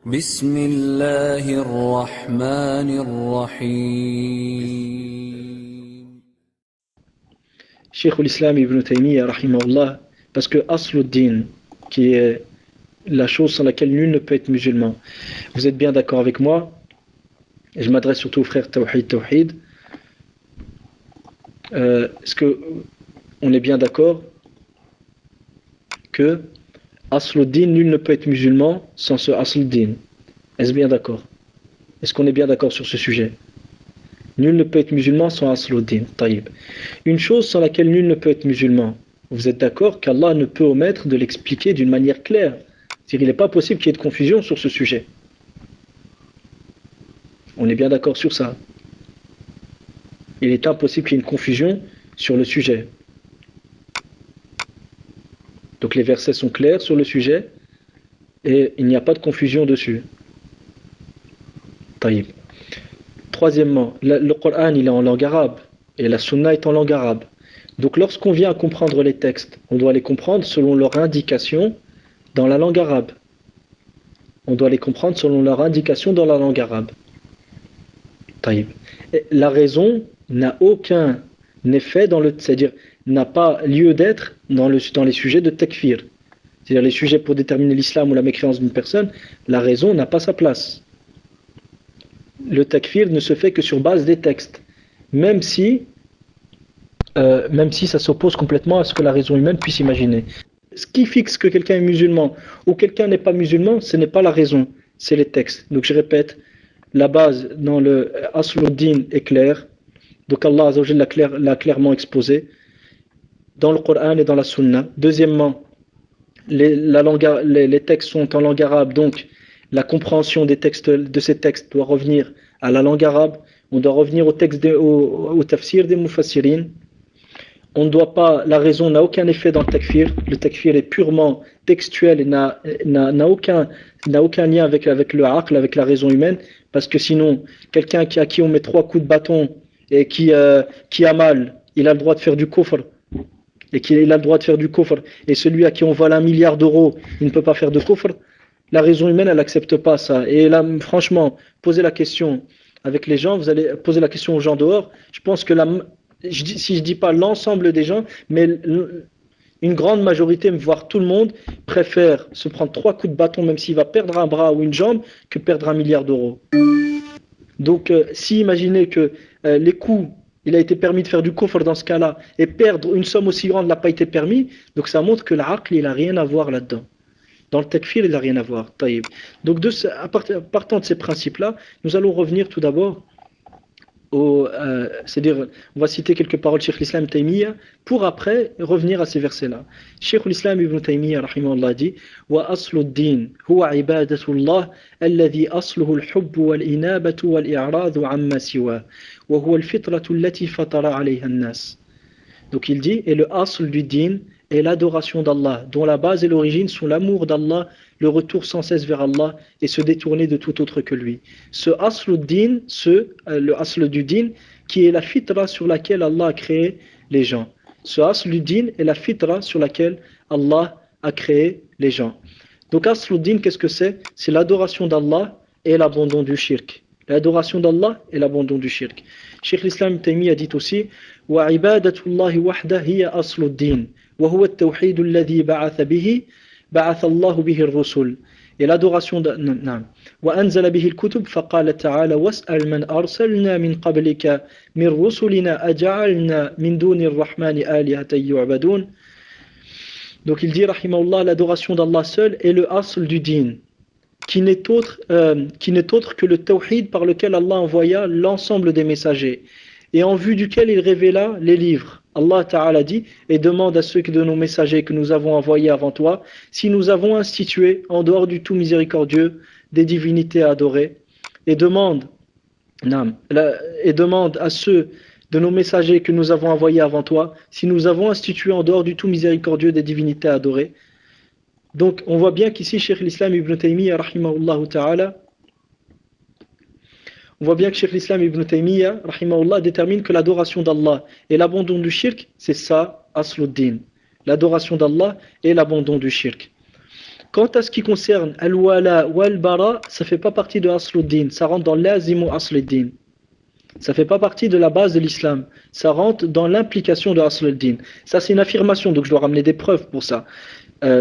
بسم الله الرحمن الرحيم. Cheikh l'Islam Ibn Taymiyyah, rahimahullah, parce que Asluddin, qui est la chose sans laquelle nul ne peut être musulman. Vous êtes bien d'accord avec moi? Et je m'adresse surtout aux frères Tawhid. Est-ce que on est bien d'accord que Asluddin, nul ne peut être musulman sans ce Asluddin? Est-ce bien d'accord? Est-ce qu'on est bien d'accord sur ce sujet? Nul ne peut être musulman sans Asluddin. Taïb. Une chose sans laquelle nul ne peut être musulman. Vous êtes d'accord qu'Allah ne peut omettre de l'expliquer d'une manière claire. C'est-à-dire qu'il n'est pas possible qu'il y ait de confusion sur ce sujet. On est bien d'accord sur ça. Il est impossible qu'il y ait une confusion sur le sujet. Donc les versets sont clairs sur le sujet et il n'y a pas de confusion dessus. Taïb. Troisièmement, le Coran il est en langue arabe et la Sunna est en langue arabe. Donc lorsqu'on vient à comprendre les textes, on doit les comprendre selon leur indication dans la langue arabe. On doit les comprendre selon leur indication dans la langue arabe. Taïb. Et la raison n'a aucun effet c'est-à-dire n'a pas lieu d'être dans les sujets de takfir. C'est-à-dire les sujets pour déterminer l'islam ou la mécréance d'une personne, la raison n'a pas sa place. Le takfir ne se fait que sur base des textes, même si ça s'oppose complètement à ce que la raison humaine puisse imaginer. Ce qui fixe que quelqu'un est musulman ou quelqu'un n'est pas musulman, ce n'est pas la raison, c'est les textes. Donc je répète, la base dans le Asluddin est claire, donc Allah Azza wa Jalla l'a clairement exposé dans le Coran et dans la Sunna. Deuxièmement, les textes sont en langue arabe, donc la compréhension de ces textes doit revenir à la langue arabe. On doit revenir au tafsir des mufassirin. On ne doit pas, la raison n'a aucun effet dans le takfir. Le takfir est purement textuel et n'a aucun lien avec le aql, avec la raison humaine, parce que sinon, quelqu'un à qui on met 3 coups de bâton et qui a mal, il a le droit de faire du kufr. Et qu'il a le droit de faire du kufr. Et celui à qui on vole 1 milliard d'euros, il ne peut pas faire de kufr. La raison humaine, elle n'accepte pas ça. Et là, franchement, posez la question avec les gens, vous allez poser la question aux gens dehors. Je pense que si je dis pas l'ensemble des gens, mais une grande majorité, voire tout le monde, préfère se prendre 3 coups de bâton, même s'il va perdre un bras ou une jambe, que perdre 1 milliard d'euros. Donc, si imaginez que les coups, il a été permis de faire du kufr dans ce cas-là, et perdre une somme aussi grande n'a pas été permis, donc ça montre que l'aql, il n'a rien à voir là-dedans. Dans le takfir, il n'a rien à voir. Taïb. Donc, partant de ces principes-là, nous allons revenir tout d'abord c'est-à-dire, on va citer quelques paroles de Cheikh l'Islam Taymiyyah pour après revenir à ces versets-là. Cheikh l'Islam Ibn Taymiyyah, rahimahullah, dit wa aslu ad-din huwa ibadatullah alladhi asluhu al-hubb wal-inabatu wal-i'radu amma siwa wa huwa al-fitratu allati fatara 'alayha an-nas. Donc il dit, et le asl du din est l'adoration d'Allah, dont la base et l'origine sont l'amour d'Allah, le retour sans cesse vers Allah et se détourner de tout autre que lui. Ce asl din, le asl du din, qui est la fitra sur laquelle Allah a créé les gens. Ce asl du din est la fitra sur laquelle Allah a créé les gens. Donc asl din, qu'est-ce que c'est? C'est l'adoration d'Allah et l'abandon du shirk. L'adoration d'Allah et l'abandon du shirk. Cheikh l'Islam Taymiyyah dit aussi وعبادة الله وحده هي أصل الدين وهو التوحيد الذي بعث الله به الرسل. Et l'adoration نعم وأنزل به الكتب فقال تعالى واسأل من أرسلنا من قبلك من رسلنا أجعلنا من دون الرحمن آلهة يعبدون. Donc il dit rahimahullah, l'adoration d'Allah seul est le asl du din, qui n'est autre que le tawhid par lequel Allah envoya l'ensemble des messagers et en vue duquel il révéla les livres. Allah Ta'ala dit, et demande à ceux de nos messagers que nous avons envoyés avant toi, si nous avons institué, en dehors du tout miséricordieux, des divinités à adorer, et demande à ceux de nos messagers que nous avons envoyés avant toi, si nous avons institué en dehors du tout miséricordieux des divinités à adorer. Donc on voit bien qu'ici, Cheikh l'Islam Ibn Taymiyyah, rahimahullah ta'ala, on voit bien que Cheikh l'Islam Ibn Taymiyyah, rahimahullah, détermine que l'adoration d'Allah et l'abandon du shirk, c'est ça, asluddin. L'adoration d'Allah et l'abandon du shirk. Quant à ce qui concerne al-wala ou al-bara, ça ne fait pas partie de asluddin, ça rentre dans l'azimu asluddin. Ça ne fait pas partie de la base de l'islam. Ça rentre dans l'implication de asluddin. Ça, c'est une affirmation, donc je dois ramener des preuves pour ça.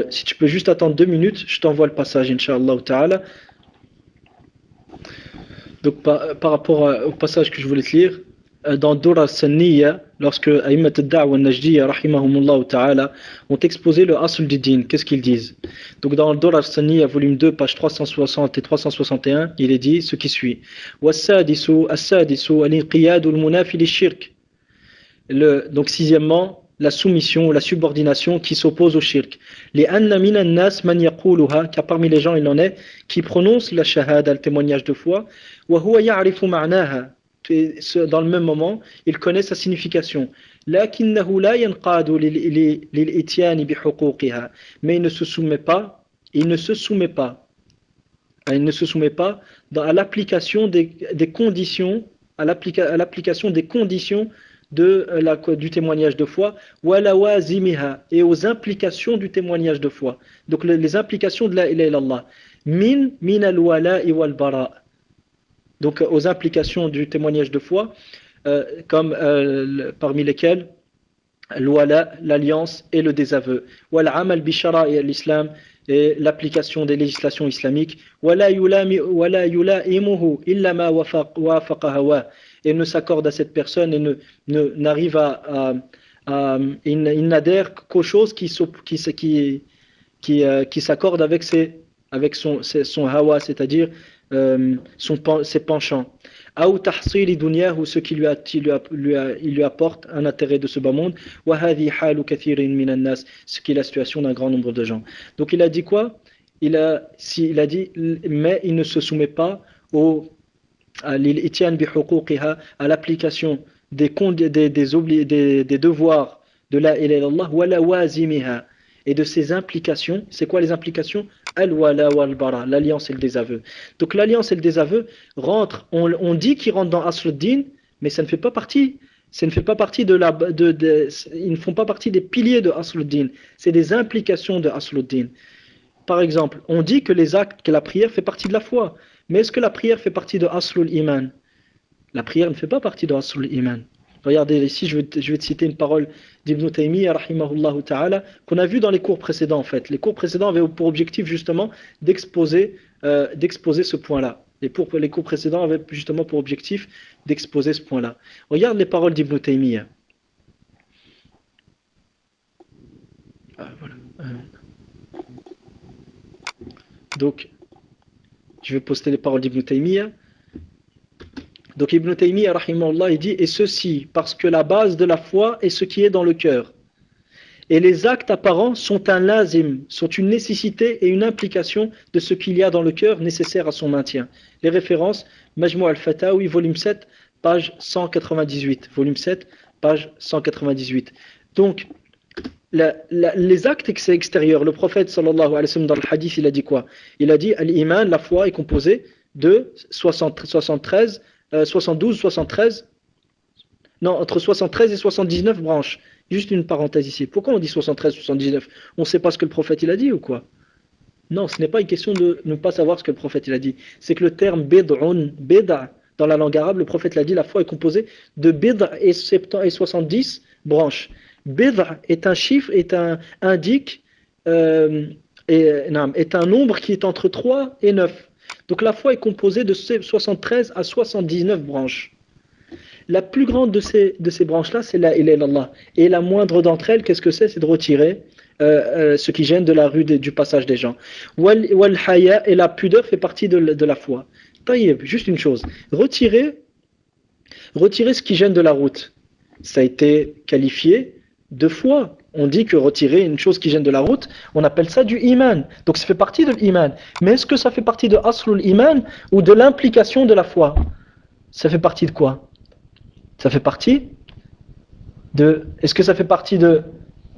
Si tu peux juste attendre 2 minutes, je t'envoie le passage, Inch'Allah ta'ala. Donc par rapport au passage que je voulais te lire, dans Dura al-Sanniya, lorsque Aïmat al-Da'wa al-Najdiya, rahimahumullah ta'ala, ont exposé le asl du din, qu'est-ce qu'ils disent? Donc dans Dura al-Sanniya, volume 2, page 360 et 361, il est dit ce qui suit. وَالسَّادِسُ الْإِنْقِيَادُ الْمُنَافِ لِلشِّرْكِ. Donc sixièmement, la soumission, la subordination qui s'oppose au shirk. لِأَنَّ مِنَ النَّاسِ مَنْ يَقُولُهَا, car parmi les gens il en est qui prononcent la shahada, le témoignage de foi, وَهُوَ يَعْرِفُ مَعْنَاهَا, dans le même moment, il connaît sa signification. لكنه لا ينقاد للإتيان بحقوقها, mais il ne se soumet pas, à à l'application des conditions, à l'application des conditions du témoignage de foi, وَلَوَازِمِهَا, et aux implications du témoignage de foi. Donc les implications de la ilaha illallah. min al-wala'i wal-bara'. Donc aux implications du témoignage de foi, comme parmi lesquelles l'wala, l'alliance et le désaveu, wal-amal bi shara'i l'islam, et l'application des législations islamiques, wala yula'imuhu illa ma wafaqa hawa, et ne s'accorde à cette personne et n'arrive il n'adhère qu'aux choses qui s'accordent avec son hawa, c'est-à-dire ses penchants. Ou ce qui lui apporte un intérêt de ce bas monde. Ce qui est la situation d'un grand nombre de gens. Donc il a dit quoi? Il a dit, mais il ne se soumet pas à l'application des devoirs de la ilaha illallah et de ses implications. C'est quoi les implications? Al-wala wal-bara, l'alliance et le désaveu. Donc l'alliance et le désaveu rentrent, on dit qu'ils rentrent dans asluddin, mais ça ne fait pas partie. Ils ne font pas partie des piliers de asluddin. C'est des implications de asluddin. Par exemple, on dit que la prière fait partie de la foi. Mais est-ce que la prière fait partie de aslul iman? La prière ne fait pas partie de aslul iman. Regardez ici, je vais te citer une parole d'Ibn Taymiyyah, rahimahullah ta'ala, qu'on a vu dans les cours précédents en fait. Les cours précédents avaient pour objectif justement d'exposer ce point-là. Les cours précédents avaient justement pour objectif d'exposer ce point-là. Regarde les paroles d'Ibn Taymiyyah. Voilà. Donc, je vais poster les paroles d'Ibn Taymiyyah. Donc Ibn Taymiyyah, rahimahullah, il dit, et ceci, parce que la base de la foi est ce qui est dans le cœur. Et les actes apparents sont un lazim, sont une nécessité et une implication de ce qu'il y a dans le cœur nécessaire à son maintien. Les références, Majmou' al-Fatawi, volume 7, page 198. Volume 7, page 198. Donc, les actes extérieurs, le prophète sallallahu alayhi wa sallam dans le hadith, il a dit quoi? Il a dit, al-iman, la foi est composée de 72, 73, non, entre 73 et 79 branches. Juste une parenthèse ici. Pourquoi on dit 73, 79? On ne sait pas ce que le prophète il a dit ou quoi? Non, ce n'est pas une question de ne pas savoir ce que le prophète il a dit. C'est que le terme bid'a, dans la langue arabe, le prophète l'a dit, la foi est composée de bid'a et 70 branches. Bid'a est un chiffre, est un nombre qui est entre 3 et 9. Donc la foi est composée de 73 à 79 branches. La plus grande de ces branches-là, c'est la ilaha illallah. Et la moindre d'entre elles, qu'est-ce que c'est? C'est de retirer ce qui gêne de la rue du passage des gens. Wal haya, et la pudeur fait partie de la foi. Taïeb, juste une chose. Retirer ce qui gêne de la route. Ça a été qualifié de foi. On dit que retirer une chose qui gêne de la route, on appelle ça du iman. Donc ça fait partie de l'iman. Mais est-ce que ça fait partie de aslul iman ou de l'implication de la foi? Ça fait partie de quoi? Ça fait partie de... Est-ce que ça fait partie de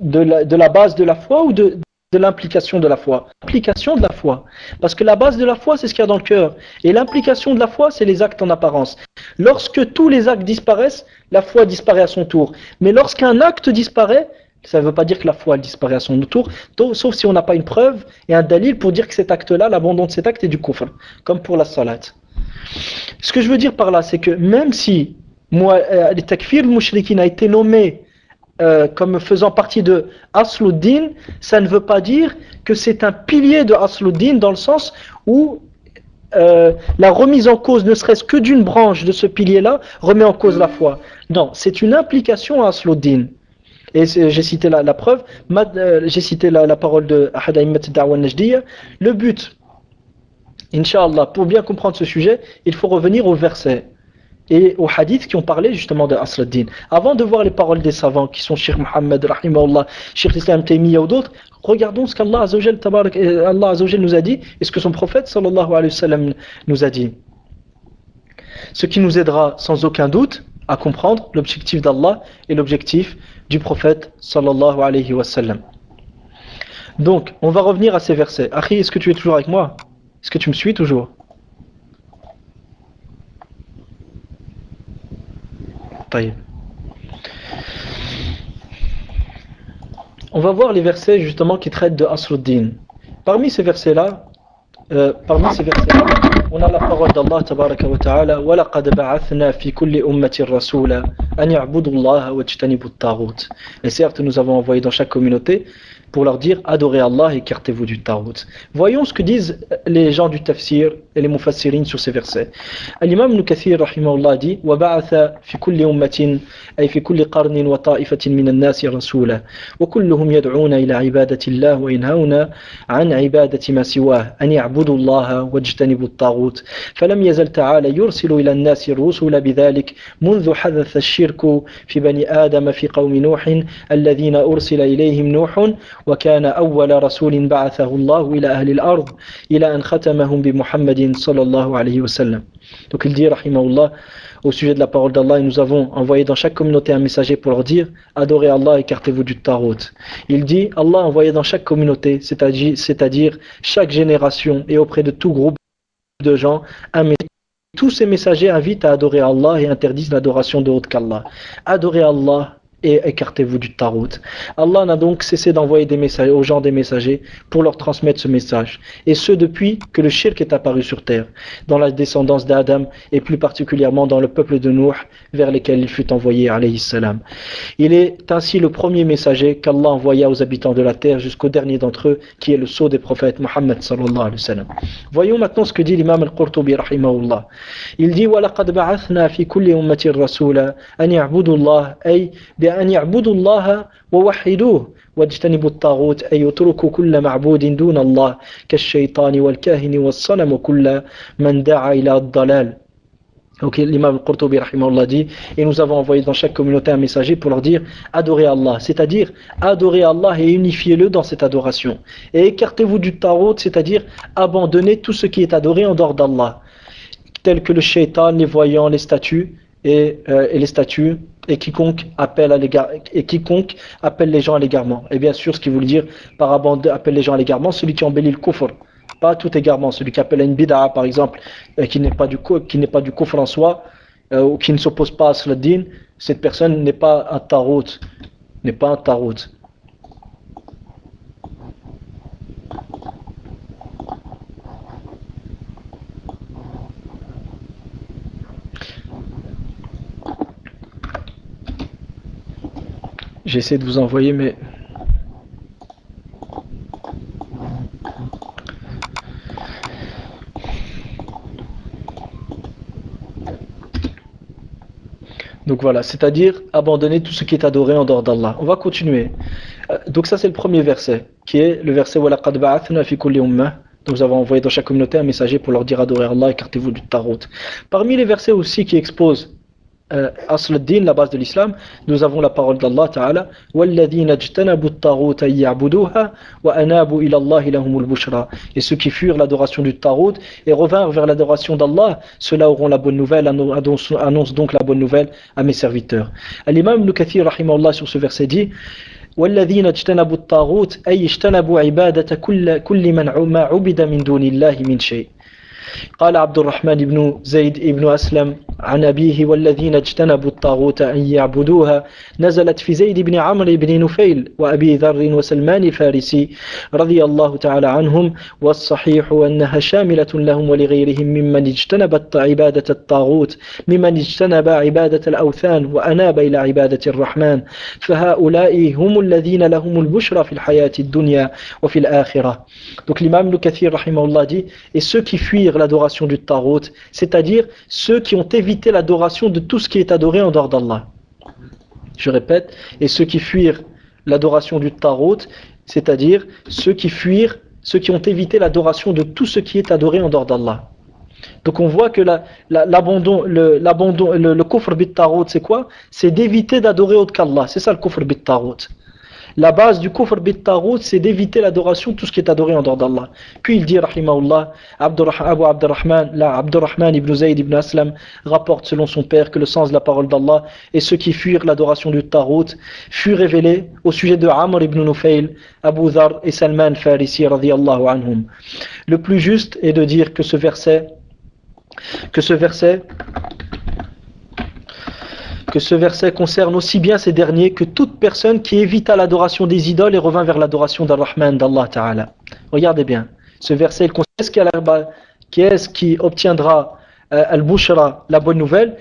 la base de la foi ou de l'implication de la foi? L'implication de la foi. Parce que la base de la foi, c'est ce qu'il y a dans le cœur. Et l'implication de la foi, c'est les actes en apparence. Lorsque tous les actes disparaissent, la foi disparaît à son tour. Mais lorsqu'un acte disparaît, Ça ne veut pas dire que la foi elle disparaît à son tour, sauf si on n'a pas une preuve et un dalil pour dire que cet acte-là, l'abandon de cet acte est du kufr, comme pour la salat. Ce que je veux dire par là, c'est que même si le takfir mushrikin a été nommé comme faisant partie de Asluddin, ça ne veut pas dire que c'est un pilier de Asluddin dans le sens où la remise en cause, ne serait-ce que d'une branche de ce pilier-là, remet en cause la foi. Non, c'est une implication à Asluddin. Et j'ai cité la preuve, j'ai cité la parole de Ahad A'immat ad-Da'wa an-Najdiyya. Le but, Inch'Allah, pour bien comprendre ce sujet, il faut revenir au verset et aux hadiths qui ont parlé justement de Asl ad-Din. Avant de voir les paroles des savants qui sont Cheikh Mohammed, rahimahullah, Cheikh Islam Taymiyyah ou d'autres, regardons ce qu'Allah Azzawajal nous a dit et ce que son prophète sallallahu alayhi wa sallam nous a dit. Ce qui nous aidera sans aucun doute à comprendre l'objectif d'Allah et l'objectif du prophète sallallahu alayhi wa sallam. Donc, on va revenir à ces versets. Akhi, est-ce que tu es toujours avec moi? Est-ce que tu me suis toujours? Taïb. On va voir les versets justement qui traitent de Asluddin. Parmi ces versets-là, on a la parole d'Allah tabaraka wa ta'ala وَلَقَدْ بَعَثْنَا فِي كُلِّ أُمَّةٍ رَسُولًا أَنْ يَعْبُدُوا اللَّهَ وَاجْتَنِبُوا الطَّاغُوتَ. Et certes, nous avons envoyé dans chaque communauté pour leur dire adorez Allah et écartez-vous du Tarout. Voyons ce que disent les gens du tafsir et les mufassirin sur ces versets. L'imam Ibn Kathir rahimahullah dit وَبَعَثَ فِي كُلِّ أُمَّةٍ أي في كل قرن وطائفة من الناس رسولا وكلهم يدعون إلى عبادة الله وينهون عن عبادة ما سواه أن يعبدوا الله واجتنبوا الطاغوت فلم يزل تعالى يرسل إلى الناس الرسل بذلك منذ حدث الشرك في بني آدم في قوم نوح الذين أرسل إليهم نوح وكان أول رسول بعثه الله إلى أهل الأرض إلى أن ختمهم بمحمد صلى الله عليه وسلم. Donc il dit rahimahullah au sujet de la parole d'Allah, et nous avons envoyé dans chaque communauté un messager pour leur dire adorez Allah, écartez-vous du Tarout. Il dit Allah a envoyé dans chaque communauté, c'est-à-dire chaque génération et auprès de tout groupe de gens, un messager. Tous ces messagers invitent à adorer Allah et interdisent l'adoration de autre qu'Allah. Adorez Allah et écartez-vous du Tarout. Allah n'a donc cessé d'envoyer des messages aux gens des messagers pour leur transmettre ce message. Et ce depuis que le shirk est apparu sur terre, dans la descendance d'Adam et plus particulièrement dans le peuple de Nuh vers lesquels il fut envoyé alayhi salam. Il est ainsi le premier messager qu'Allah envoya aux habitants de la terre jusqu'au dernier d'entre eux qui est le sceau des prophètes Muhammad sallallahu alayhi wa sallam. Voyons maintenant ce que dit l'imam al-Qurtubi rahimahullah. Il dit وَلَقَدْ بَعَثْنَا فِي كُلِّ أُمَّةٍ رَسُولًا أَنْ يَعْبُدُوا اللَّهَ أي أن يعبدوا الله ووحدوه واجتنبوا الطاغوت أي يتركوا كل معبود دون الله كالشيطان والكاهن والصنم وكل من دعا إلى الضلال. Donc l'imam al-Qurtubi rahimahullah dit et nous avons envoyé dans chaque communauté un messager pour leur dire adorez Allah, c'est-à-dire adorez Allah et unifiez-le dans cette adoration et écartez-vous du Tarout, c'est-à-dire abandonnez tout ce qui est adoré en dehors d'Allah tel que le shaitan, les voyants, les statues et les statues et quiconque appelle les gens à l'égarement. Et bien sûr, ce qui veut dire par appelle les gens à l'égarement, celui qui embellit le kufr, pas tout égarement, celui qui appelle à une bid'a par exemple, qui n'est pas du kufr en soi, ou qui ne s'oppose pas à Asluddin, cette personne n'est pas un tarout, J'essaie de vous envoyer, mais donc voilà, c'est-à-dire abandonner tout ce qui est adoré en dehors d'Allah. On va continuer. Donc ça c'est le premier verset, qui est le verset وَلَقَدْ بَعَثْنَا فِي كُلِّ أُمَّةٍ. Donc nous avons envoyé dans chaque communauté un messager pour leur dire adorez Allah, écartez-vous du Tarout. Parmi les versets aussi qui exposent Asl ad-Din, la base de l'islam, nous avons la parole d'Allah Ta'ala وَالَّذِينَ اجْتَنَبُوا الطَّاغُوتَ أَن يَعْبُدُوهَا وَأَنَابُوا إِلَى اللَّهِ لَهُمُ الْبُشْرَى. Et ceux qui furent l'adoration du Tarout et revinrent vers l'adoration d'Allah, ceux-là auront la bonne nouvelle, annonce donc la bonne nouvelle à mes serviteurs. L'imam Ibn Kathir rahimahullah sur ce verset dit والذين اجتنبوا الطاغوت أي اجتنبوا عبادة كل من عبد من دون الله من شيء. قال عبد الرحمن بن زيد بن أسلم عن أبيه والذين اجتنبوا الطاغوت أن يعبدوها نزلت في زيد بن عمرو بن نفيل وأبي ذر وسلمان الفارسي رضي الله تعالى عنهم والصحيح أنها شاملة لهم ولغيرهم ممن اجتنب عبادة الطاغوت ممن اجتنب عبادة الأوثان وأناب إلى عبادة الرحمن فهؤلاء هم الذين لهم البشرى في الحياة الدنيا وفي الآخرة. Donc l'imam Ibn Kathir rahimahullah dit et ceux qui fuirent l'adoration du Tarout, c'est-à-dire ceux qui ont évité l'adoration de tout ce qui est adoré en dehors d'Allah. Je répète, et ceux qui fuirent l'adoration du Tarout, c'est-à-dire ceux qui ont évité l'adoration de tout ce qui est adoré en dehors d'Allah. Donc on voit que le kufr bit Tarout, c'est quoi? C'est d'éviter d'adorer autre qu'Allah. C'est ça le kufr bit Tarout. La base du kufr bit Tarout, c'est d'éviter l'adoration de tout ce qui est adoré en dehors d'Allah. Puis il dit, rahimahullah, Abu Abdurrahman ibn Zayd ibn Aslam rapporte selon son père que le sens de la parole d'Allah et ceux qui fuirent l'adoration du Tarout fut révélé au sujet de Amr ibn Nufayl, Abu Dhar et Salman Farisi radiyallahu anhum. Le plus juste est de dire que ce verset concerne aussi bien ces derniers que toute personne qui évita l'adoration des idoles et revint vers l'adoration d'Ar-Rahman, d'Allah Ta'ala. Regardez bien, ce verset, il concerne qui est-ce qui obtiendra al-Bushra, la bonne nouvelle.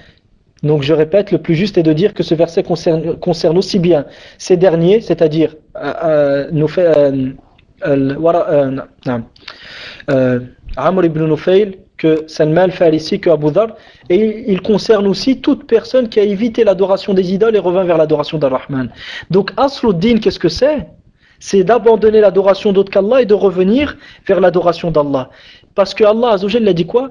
Donc je répète, le plus juste est de dire que ce verset concerne aussi bien ces derniers, c'est-à-dire Amr ibn Nufayl, que Salman al-Farisi, que Abu Dhar, et il concerne aussi toute personne qui a évité l'adoration des idoles et revint vers l'adoration d'Ar-Rahman. Donc Asluddin, qu'est-ce que c'est? C'est d'abandonner l'adoration d'autre qu'Allah et de revenir vers l'adoration d'Allah. Parce que Allah Azzawajal a dit quoi?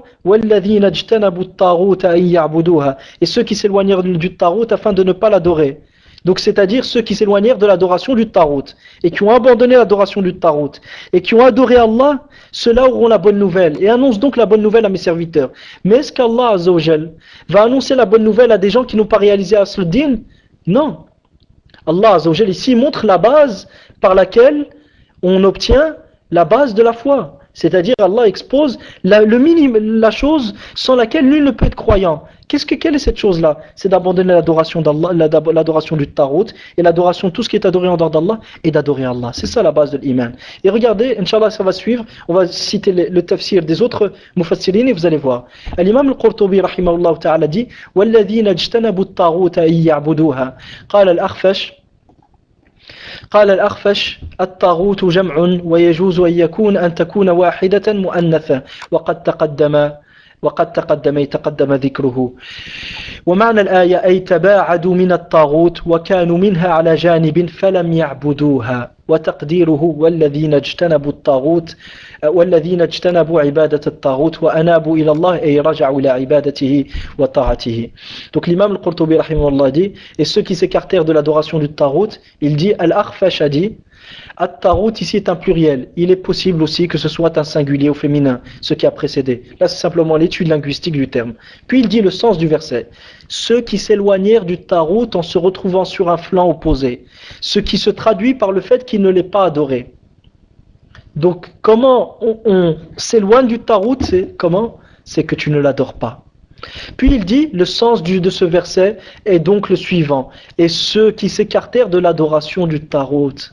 Et ceux qui s'éloignèrent du Tarout afin de ne pas l'adorer. Donc c'est-à-dire ceux qui s'éloignèrent de l'adoration du Tarout et qui ont abandonné l'adoration du Tarout et qui ont adoré Allah, ceux-là auront la bonne nouvelle. Et annonce donc la bonne nouvelle à mes serviteurs. Mais est-ce qu'Allah Azzawajal va annoncer la bonne nouvelle à des gens qui n'ont pas réalisé Asluddin? Non. Allah Azzawajal ici montre la base par laquelle on obtient la base de la foi. C'est-à-dire Allah expose la chose sans laquelle nul ne peut être croyant. Quelle est cette chose-là? C'est d'abandonner l'adoration d'Allah, l'adoration du Tarout et l'adoration de tout ce qui est adoré en dehors d'Allah et d'adorer Allah. C'est ça la base de l'iman. Et regardez, Inch'Allah, ça va suivre. On va citer le tafsir des autres mufassirin et vous allez voir. L'imam al-Qurtubi rahimahullah ta'ala dit وَالَّذِينَ اجْتَنَبُوا الطَّاغُوتَ أَن يَعْبُدُوهَا قال الأخفش الطاغوت جمع ويجوز أن تكون واحدة مؤنثة وقد تقدم ذكره ومعنى الآية أي تباعدوا من الطاغوت وكانوا منها على جانب فلم يعبدوها وتقديره والذين اجتنبوا عبادة الطاغوت وأنابوا إلى الله أي رجعوا إلى عبادته وطاعته. Donc l'imam al-Qurtubi rahimahullah dit, et ceux qui s'écartèrent de l'adoration du Tarout, il dit, Al-Akhfash a dit, At-Tarout ici est un pluriel. Il est possible aussi que ce soit un singulier au féminin, ce qui a précédé. Là c'est simplement l'étude linguistique du terme. Puis il dit le sens du verset. Ceux qui s'éloignèrent du Tarout en se retrouvant sur un flanc opposé. Ce qui se traduit par le fait qu'il ne l'ait pas adoré. Donc comment on s'éloigne du Tarout, c'est que tu ne l'adores pas. Puis il dit, le sens de ce verset est donc le suivant. Et ceux qui s'écartèrent de l'adoration du Tarout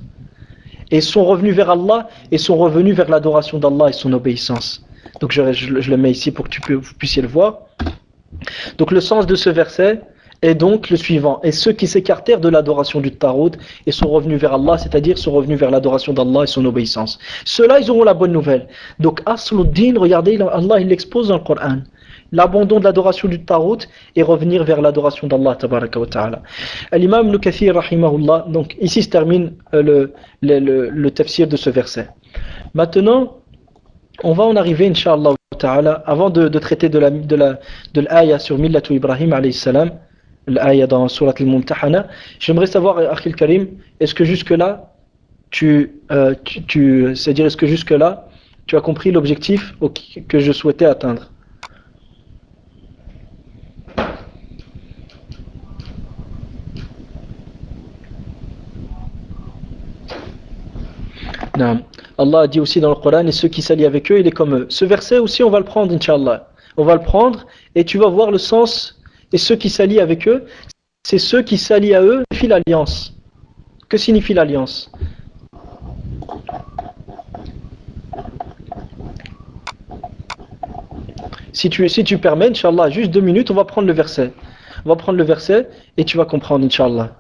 et sont revenus vers Allah et sont revenus vers l'adoration d'Allah et son obéissance. Donc je le mets ici pour que vous puissiez le voir. Donc le sens de ce verset est donc le suivant. Et ceux qui s'écartèrent de l'adoration du Tarout et sont revenus vers Allah, c'est-à-dire sont revenus vers l'adoration d'Allah et son obéissance. Ceux-là, ils auront la bonne nouvelle. Donc Asluddin, regardez, Allah il l'expose dans le Coran. L'abandon de l'adoration du Tarout et revenir vers l'adoration d'Allah tabaraka wa ta'ala. L'imam Ibn Kathir rahimahullah, donc ici se termine le tafsir de ce verset. Maintenant, on va en arriver inshallah ta'ala, avant de traiter de l'ayah sur Millatu Ibrahim alayhi salam, l'ayah dans Surat al-Mumtahana, j'aimerais savoir, Akhil Karim, est-ce que jusque-là, c'est-à-dire est-ce que jusque-là, tu as compris l'objectif que je souhaitais atteindre? Allah a dit aussi dans le Coran, et ceux qui s'allient avec eux, il est comme eux. Ce verset aussi, on va le prendre, Inch'Allah. On va le prendre et tu vas voir le sens et ceux qui s'allient avec eux, c'est ceux qui s'allient à eux, signifie l'alliance. Que signifie l'alliance? Si tu permets, Inch'Allah, juste 2 minutes, on va prendre le verset. On va prendre le verset et tu vas comprendre, Inch'Allah.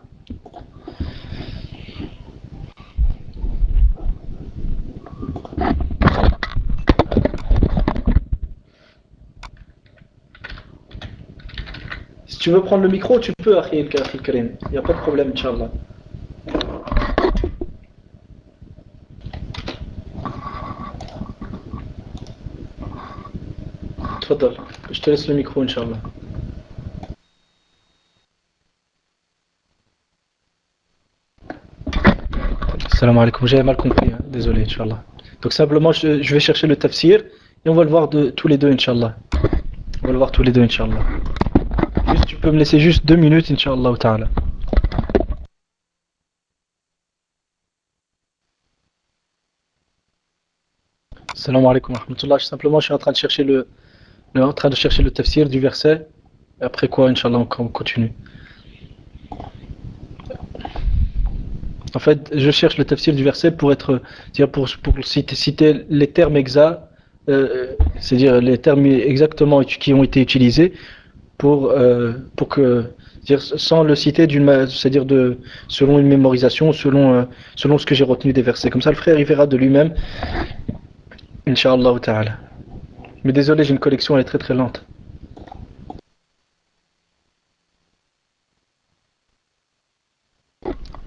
Si tu veux prendre le micro, tu peux, Akhi Karim. Il n'y a pas de problème, Inch'Allah. Tfadal. Je te laisse le micro, Inch'Allah. Salam alaikum, j'avais mal compris, hein. Désolé, Inch'Allah. Donc simplement, je vais chercher le tafsir et on va le voir tous les deux, Inch'Allah. On va le voir tous les deux, Inch'Allah. Juste, tu peux me laisser juste 2 minutes, Inch'Allah ta'ala. Salam alaikum wa rahmatullah. Simplement, je suis en train de chercher le tafsir du verset. Et après quoi, Inch'Allah, on continue. En fait, je cherche le tafsir du verset pour citer les termes exacts, c'est-à-dire les termes exactement qui ont été utilisés pour que, sans le citer c'est-à-dire selon une mémorisation, selon ce que j'ai retenu des versets. Comme ça, le frère il verra de lui-même, Inch'Allah ta'ala. Mais désolé, j'ai une collection, elle est très très lente.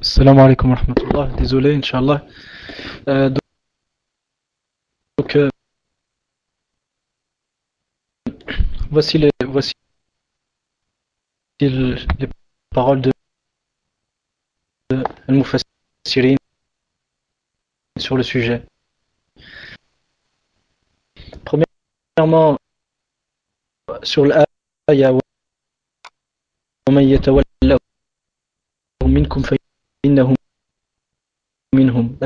Salam alaikum wa rahmatullah. Désolé, Inch'Allah. Donc, voici les paroles de Al-Mufassirin sur le sujet. Premièrement, sur l'ayah وَمَنْ يَتَوَلَّهُ مِنْكُمْ فَإِنَّهُ مِنْهُمْ.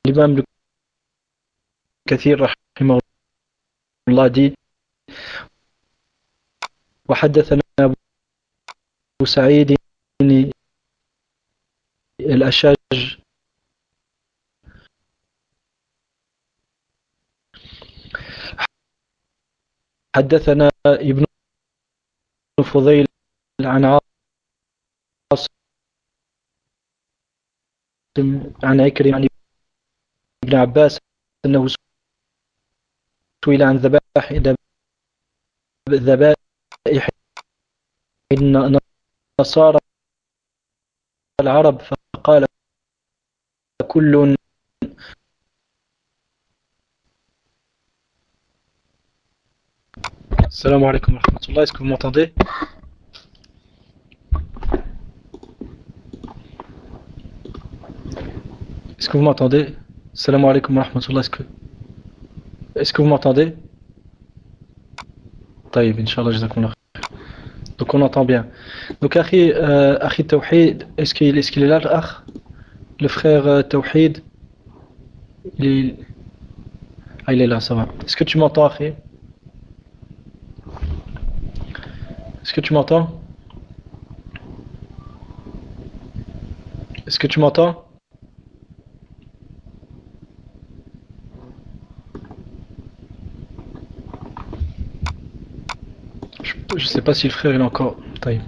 L'imam Ibn Kathir رحمه الله dit وحدثنا أبو سعيد الأشاج حدثنا ابن فضيل عن عاصم عن عكرمة عن ابن عباس أنه سئل عن ذبائح النصارى العرب فقال كل Salam alaikum wa rahmatullah, est-ce que vous m'entendez? Est-ce que vous m'entendez? Salam alaikum wa rahmatullah, est-ce que vous m'entendez? Taïb, Inch'Allah, jazakumullah. Donc on entend bien. Donc Akhi Tawhid, est-ce qu'il est là, le frère Tawhid? Il est là, ça va. Est-ce que tu m'entends, Akhi? Est-ce que tu m'entends? Est-ce que tu m'entends? Je sais pas si le frère il est encore. Taïb.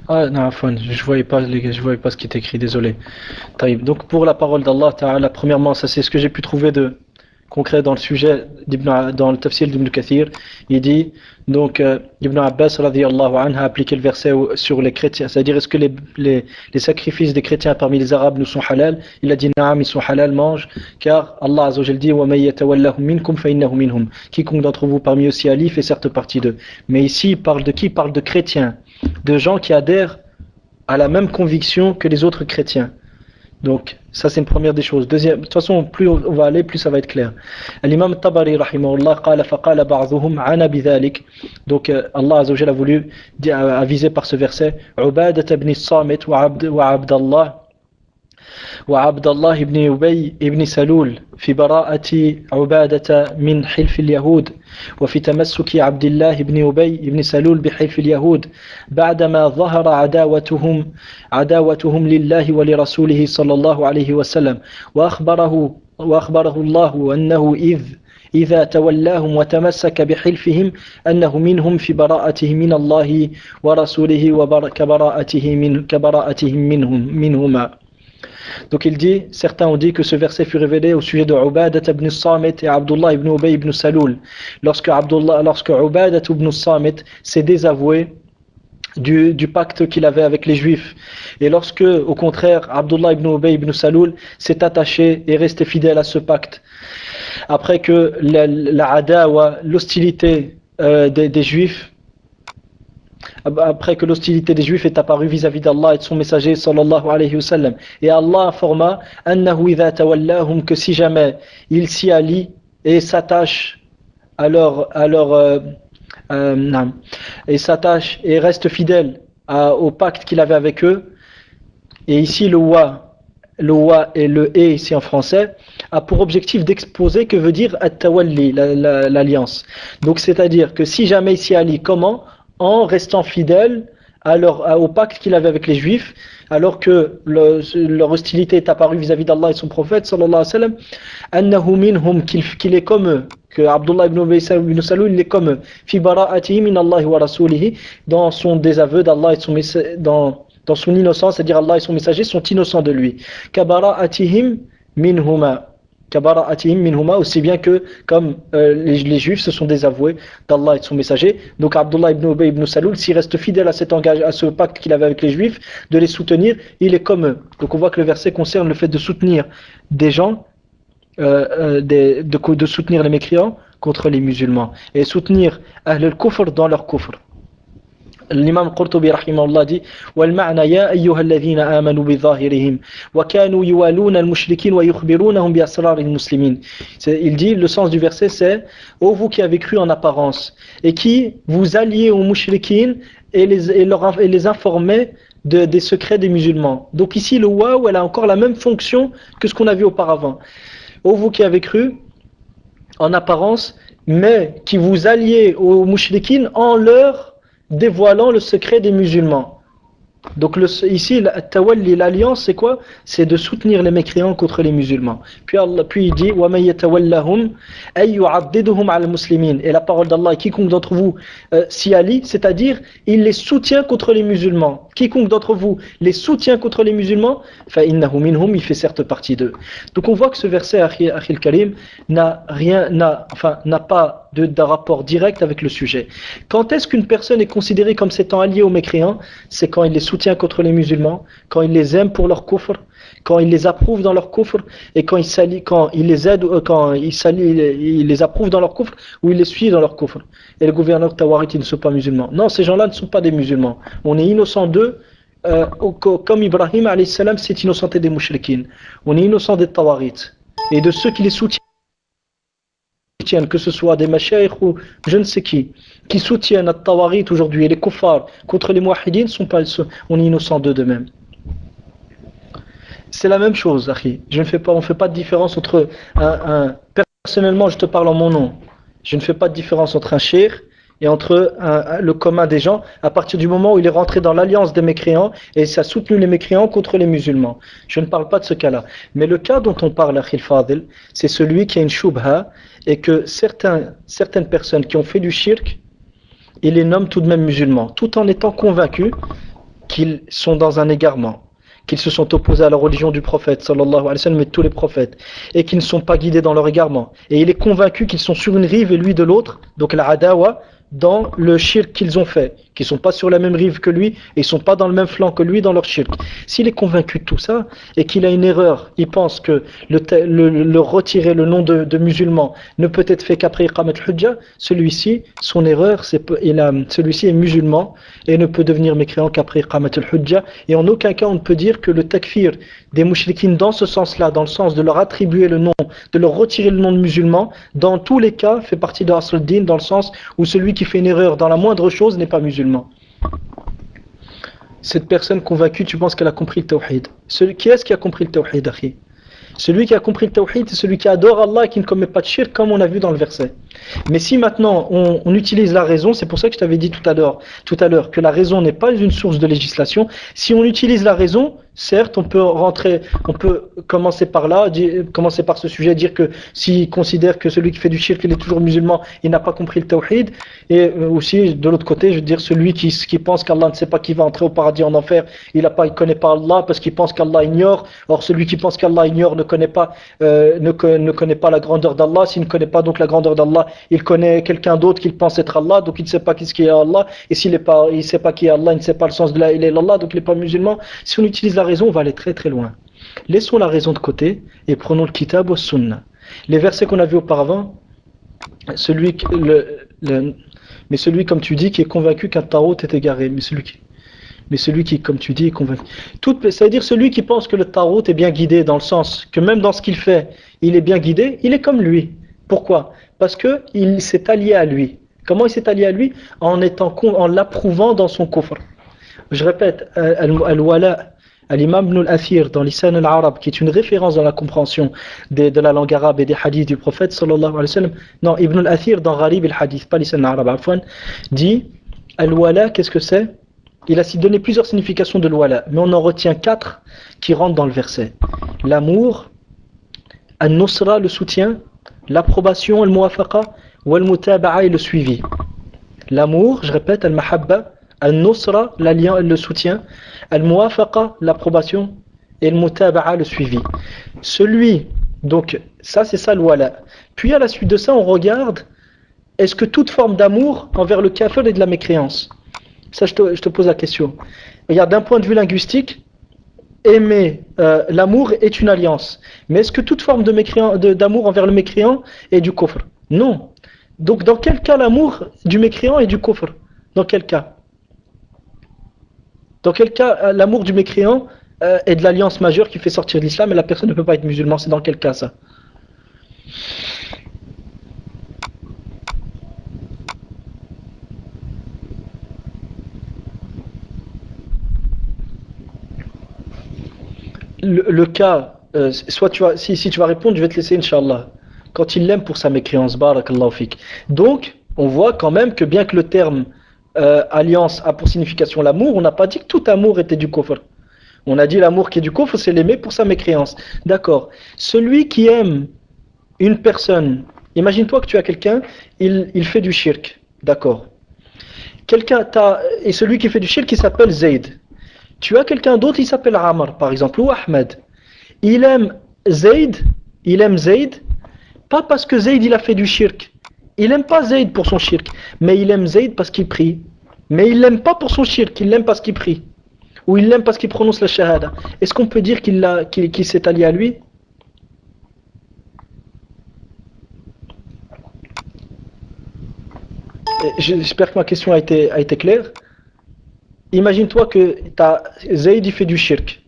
Ah non, je voyais pas les gars, je voyais pas ce qui est écrit, désolé. Taïb. Donc pour la parole d'Allah Ta'ala, premièrement, ça c'est ce que j'ai pu trouver de concret dans le sujet dans le tafsir d'Ibn Kathir. Il dit donc Ibn Abbas radiyallahu anhu a appliqué le verset sur les chrétiens, c'est-à-dire est-ce que les sacrifices des chrétiens parmi les arabes nous sont halal? Il a dit naam, ils sont halal, mange, car Allah azza wa jalla dit wa may yatawallahu minkum fa innahu minhum. Quiconque d'entre vous parmi eux s'y allie fait certes partie d'eux. Mais ici il parle de qui? Il parle de chrétiens, de gens qui adhèrent à la même conviction que les autres chrétiens. Donc, ça c'est une première des choses. Deuxième, de toute façon, plus on va aller, plus ça va être clair. L'imam Tabari, rahimahullah, qala faqala ba'dhuhum ana bidhalik. Donc, Allah Azza wa Jalla a voulu aviser par ce verset Ubadat ibn Samit wa Abdallah وعبد الله بن أبي بن سلول في براءة عبادة من حلف اليهود وفي تمسك عبد الله بن أبي بن سلول بحلف اليهود بعدما ظهر عداوتهم لله ولرسوله صلى الله عليه وسلم وأخبره الله أنه إذا تولاهم وتمسك بحلفهم أنه منهم في براءته من الله ورسوله كبراءتهم منهما. Donc il dit, certains ont dit que ce verset fut révélé au sujet de Ubadat ibn Samit et Abdullah ibn Ubay ibn Saloul. Lorsque Ubadat ibn Samit s'est désavoué du pacte qu'il avait avec les Juifs. Et lorsque, au contraire, Abdullah ibn Ubay ibn Saloul s'est attaché et resté fidèle à ce pacte. Après que l'hostilité des Juifs, après que l'hostilité des Juifs est apparue vis-à-vis d'Allah et de son messager sallallahu alayhi wa sallam. Et Allah informa annahu idha tawallahum, que si jamais il s'y allie et s'attache et s'attache et reste fidèle au pacte qu'il avait avec eux. Et ici le wa et le et ici en français a pour objectif d'exposer que veut dire at-tawalli, l'alliance. Donc c'est-à-dire que si jamais il s'y allie, comment? En restant fidèle au pacte qu'il avait avec les Juifs, alors que leur hostilité est apparue vis-à-vis d'Allah et son prophète sallallahu alayhi wa sallam, annahu minhum, qu'il est comme eux, que Abdullah ibn Ubay ibn Saloul il est comme eux, fi bara'atihi min Allah wa rasulihi, dans son désaveu d'Allah et son dans son innocence, c'est-à-dire Allah et son messager sont innocents de lui. Ka bara'atihim minhuma, aussi bien que comme les Juifs se sont désavoués d'Allah et de son messager. Donc Abdullah ibn Ubay ibn Saloul, s'il reste fidèle à ce pacte qu'il avait avec les Juifs, de les soutenir, il est comme eux. Donc on voit que le verset concerne le fait de soutenir des gens, de soutenir les mécréants contre les musulmans, et soutenir Ahl al-Kufr dans leur kufr. الإمام القرطبي رحمه الله dit والمعنى يا أيها الذين آمنوا بظاهرهم وكانوا يوالون المشركين ويخبرونهم بأسرار المسلمين. Il dit, le sens du verset c'est ô vous qui avez cru en apparence et qui vous alliez aux mushrikin et les informez des secrets des musulmans. Donc ici le waouh elle a encore la même fonction que ce qu'on a vu auparavant. Ô vous qui avez cru en apparence mais qui vous alliez aux mushrikin en leur dévoilant le secret des musulmans. Donc ici, l'alliance, c'est quoi? C'est de soutenir les mécréants contre les musulmans. Puis il dit وَمَن يَتَوَلَّهُمْ أَيْ يُعَضِّدُهُمْ عَلَى الْمُسْلِمِينَ. Et la parole d'Allah, quiconque d'entre vous s'y allie, c'est-à-dire il les soutient contre les musulmans. Quiconque d'entre vous les soutient contre les musulmans, فَإِنَّهُ مِنْهُمْ, il fait certes partie d'eux. Donc on voit que ce verset, Akhil Karim, n'a pas de rapport direct avec le sujet. Quand est-ce qu'une personne est considérée comme s'étant alliée aux mécréants? C'est quand il les soutient contre les musulmans, quand il les aime pour leur kufr, quand il les approuve dans leur kufr, et quand il les aide, quand il les approuve dans leur kufr, ou il les suit dans leur kufr. Et les gouverneurs tawarite, ils ne sont pas musulmans. Non, ces gens-là ne sont pas des musulmans. On est innocent d'eux, comme Ibrahim alayhi salam s'est innocenté des mushrikin. On est innocent des tawarit et de ceux qui les soutiennent, que ce soit des mashaykh ou je ne sais qui soutiennent les tawarit aujourd'hui et les kuffars contre les muwahhidin, on est innocent d'eux de même. C'est la même chose, akhi. On ne fait pas de différence entre personnellement, je te parle en mon nom. Je ne fais pas de différence entre un cheikh et entre le commun des gens, à partir du moment où il est rentré dans l'alliance des mécréants et ça a soutenu les mécréants contre les musulmans. Je ne parle pas de ce cas-là. Mais le cas dont on parle, Akhil Fadil, c'est celui qui a une shubha et que certaines personnes qui ont fait du shirk, ils les nomment tout de même musulmans, tout en étant convaincus qu'ils sont dans un égarement, qu'ils se sont opposés à la religion du prophète sallallahu alayhi wa sallam et de tous les prophètes, et qu'ils ne sont pas guidés dans leur égarement. Et il est convaincu qu'ils sont sur une rive et lui de l'autre, donc la adawa, dans le shirk qu'ils ont fait, qu'ils ne sont pas sur la même rive que lui, et ils ne sont pas dans le même flanc que lui dans leur shirk. S'il est convaincu de tout ça, et qu'il a une erreur, il pense que le retirer le nom de musulman ne peut être fait qu'après Iqamat al-Hujja, celui-ci, son erreur, celui-ci est musulman, et ne peut devenir mécréant qu'après Iqamat al-Hujja, et en aucun cas on ne peut dire que le takfir des mouchriquines dans ce sens-là, dans le sens de leur attribuer le nom, de leur retirer le nom de musulman, dans tous les cas fait partie de Asl al-Din, dans le sens où celui qui fait une erreur dans la moindre chose n'est pas musulman. Cette personne convaincue, tu penses qu'elle a compris le tawhid. Qui est-ce qui a compris le tawhid, akhi? Celui qui a compris le tawhid, c'est celui qui adore Allah et qui ne commet pas de shirk, comme on a vu dans le verset. Mais si maintenant on utilise la raison, c'est pour ça que je t'avais dit tout à l'heure que la raison n'est pas une source de législation. Si on utilise la raison, certes, on peut commencer par là, commencer par ce sujet, dire que s'il considère que celui qui fait du shirk, il est toujours musulman, il n'a pas compris le tawhid. Et aussi, de l'autre côté, je veux dire, celui qui pense qu'Allah ne sait pas qui va entrer au paradis en enfer, il ne connaît pas Allah parce qu'il pense qu'Allah ignore. Or, celui qui pense qu'Allah ignore ne connaît pas la grandeur d'Allah. S'il ne connaît pas donc la grandeur d'Allah, il connaît quelqu'un d'autre qu'il pense être Allah, donc il ne sait pas qui est Allah. Et s'il ne sait pas qui est Allah, il ne sait pas le sens de la ilaha illallah, donc il n'est pas musulman. Si on utilise la raison, on va aller très très loin. Laissons la raison de côté et prenons le kitab ou sunna. Les versets qu'on a vus auparavant, celui comme tu dis qui est convaincu qu'un tarot est égaré, mais celui qui comme tu dis est convaincu. C'est-à-dire celui qui pense que le tarot est bien guidé, dans le sens que même dans ce qu'il fait, il est bien guidé, il est comme lui. Pourquoi? Parce que il s'est allié à lui. Comment il s'est allié à lui? En l'approuvant dans son kufr. Je répète, al-wala, al-imam ibn al-Athir dans Lisan al-Arab, qui est une référence dans la compréhension de la langue arabe et des hadiths du prophète sallallahu alayhi wa sallam. Non, Ibn al-Athir dans Gharib al-Hadith, pas Lisan al-Arab, afwan, dit al-wala, qu'est-ce que c'est? Il a donné plusieurs significations de l'wala, mais on en retient 4 qui rentrent dans le verset. L'amour, al-nusra, le soutien, l'approbation, al-muwafaqa, ou al-mutaba'a et le suivi. L'amour, je répète, al-mahabba, al-nusra, l'alliance, le soutien, al-muwafaqa, l'approbation, et al-mutaba'a, le suivi. Donc ça c'est ça l'wala. Puis à la suite de ça, on regarde, est-ce que toute forme d'amour envers le kafir est de la mécréance? Ça, je te pose la question. Regarde, d'un point de vue linguistique, aimer l'amour est une alliance. Mais est-ce que toute forme d'amour envers le mécréant est du kufr? Non. Donc, dans quel cas l'amour du mécréant est du kufr? Dans quel cas? Dans quel cas l'amour du mécréant est de l'alliance majeure qui fait sortir de l'islam et la personne ne peut pas être musulman? C'est dans quel cas ça? Le cas, soit si tu vas répondre, je vais te laisser, Inch'Allah. Quand il l'aime pour sa mécréance, barakallahu fik. Donc, on voit quand même que bien que le terme alliance a pour signification l'amour, on n'a pas dit que tout amour était du kufr. On a dit l'amour qui est du kufr, c'est l'aimer pour sa mécréance. D'accord. Celui qui aime une personne, imagine-toi que tu as quelqu'un, il fait du shirk. D'accord. Et celui qui fait du shirk, il s'appelle Zayd. Tu as quelqu'un d'autre, il s'appelle Amr, par exemple, ou Ahmed. Il aime Zayd, pas parce que Zayd il a fait du shirk. Il n'aime pas Zayd pour son shirk, mais il aime Zayd parce qu'il prie. Mais il l'aime pas pour son shirk, il l'aime parce qu'il prie. Ou il l'aime parce qu'il prononce la shahada. Est-ce qu'on peut dire qu'il s'est allié à lui? J'espère que ma question a été claire. Imagine-toi que Zayd il fait du shirk.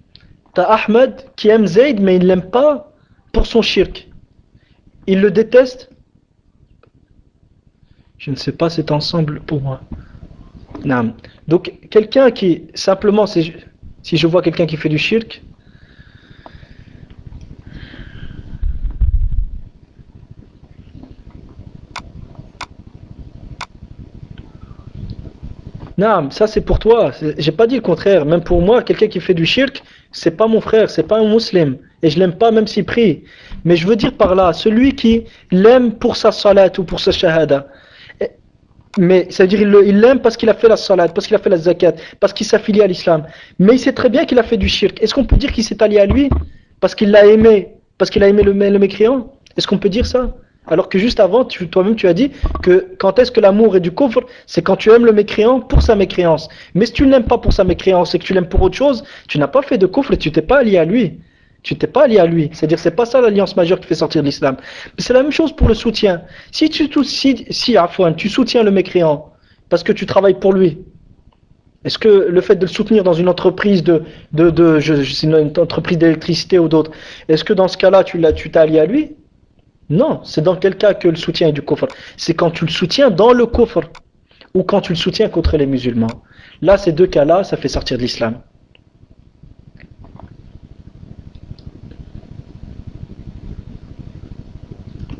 T'as Ahmed qui aime Zayd mais il l'aime pas pour son shirk. Il le déteste. Je ne sais pas, c'est ensemble pour moi. Non. Donc quelqu'un qui simplement, si je vois quelqu'un qui fait du shirk, non, ça c'est pour toi. J'ai pas dit le contraire. Même pour moi, quelqu'un qui fait du shirk, c'est pas mon frère, c'est pas un musulman. Et je l'aime pas même s'il prie. Mais je veux dire par là, celui qui l'aime pour sa salat ou pour sa shahada. Mais ça veut dire il l'aime parce qu'il a fait la salat, parce qu'il a fait la zakat, parce qu'il s'affilie à l'islam. Mais il sait très bien qu'il a fait du shirk. Est-ce qu'on peut dire qu'il s'est allié à lui parce qu'il l'a aimé, parce qu'il a aimé le mécréant? Est-ce qu'on peut dire ça? Alors que juste avant, toi-même tu as dit que quand est-ce que l'amour est du kufr, c'est quand tu aimes le mécréant pour sa mécréance. Mais si tu ne l'aimes pas pour sa mécréance et que tu l'aimes pour autre chose, tu n'as pas fait de kufr et tu t'es pas allié à lui. Tu t'es pas allié à lui. C'est-à-dire c'est pas ça l'alliance majeure qui fait sortir de l'islam. C'est la même chose pour le soutien. Si tu soutiens le mécréant parce que tu travailles pour lui, est-ce que le fait de le soutenir dans une entreprise une entreprise d'électricité ou d'autre, est-ce que dans ce cas-là tu t'es allié à lui? Non, c'est dans quel cas que le soutien est du kufr? C'est quand tu le soutiens dans le kufr. ou quand tu le soutiens contre les musulmans. Là, ces deux cas-là, ça fait sortir de l'islam.